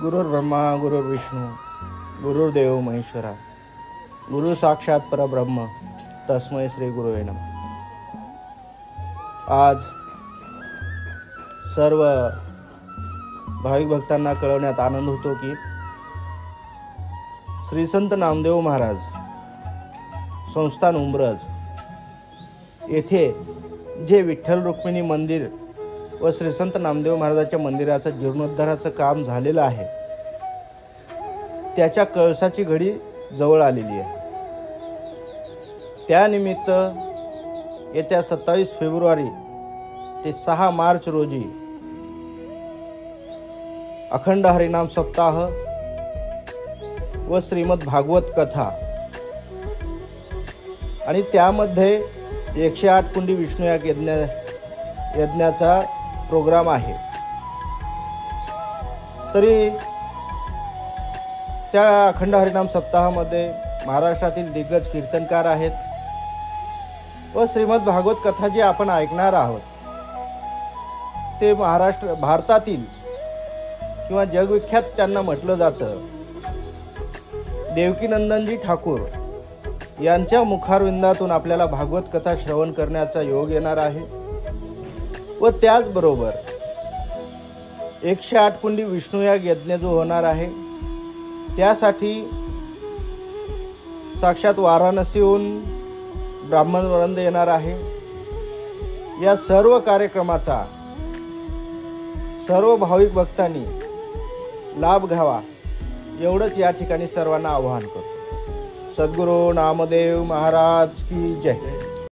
गुरुर्ब्रह्मा गुरुर्विष्णू गुरुर्देव महेश्वरा गुरु साक्षात परब्रह्म तस्मै श्री गुरुवे नमः। आज सर्व भाविक भक्तांना कळवण्यात आनंद होतो की श्री संत नामदेव महाराज संस्थान उंब्रज येथे जे विठ्ठल रुक्मिणी मंदिर व श्री संत नामदेव महाराजांच्या मंदिराचं जीर्णोद्धाराचं काम झालेलं आहे, त्याच्या कळसाची घडी जवळ आलेली आहे। त्यानिमित्त येत्या 27 फेब्रुवारी ते 6 मार्च रोजी अखंड हरिनाम सप्ताह व श्रीमद भागवत कथा आणि त्यामध्ये 108 कुंडी विष्णुयाग यज्ञाचा प्रोग्राम आहे। तरी त्या अखंड हरिनाम सप्ताहामध्ये महाराष्ट्रातील दिग्गज कीर्तनकार आहेत व श्रीमद भागवत कथा जी आपण ऐकणार आहोत ते भारतातील किंवा जगविख्यात त्यांना म्हटलं जातं देवकीनंदनजी ठाकूर यांच्या मुखारविंदातून आपल्याला भागवत कथा श्रवण करण्याचा योग येणार आहे व त्याचबरोबर 108 कुंडी विष्णुयाग यज्ञ जो होणार आहे त्यासाठी साक्षात वाराणसीहून ब्राह्मण वृंद येणार आहे। या सर्व कार्यक्रमाचा सर्व भाविक भक्तांनी लाभ घ्यावा एवढंच या ठिकाणी सर्वांना आवाहन करतो। सद्गुरू नामदेव महाराज की जय।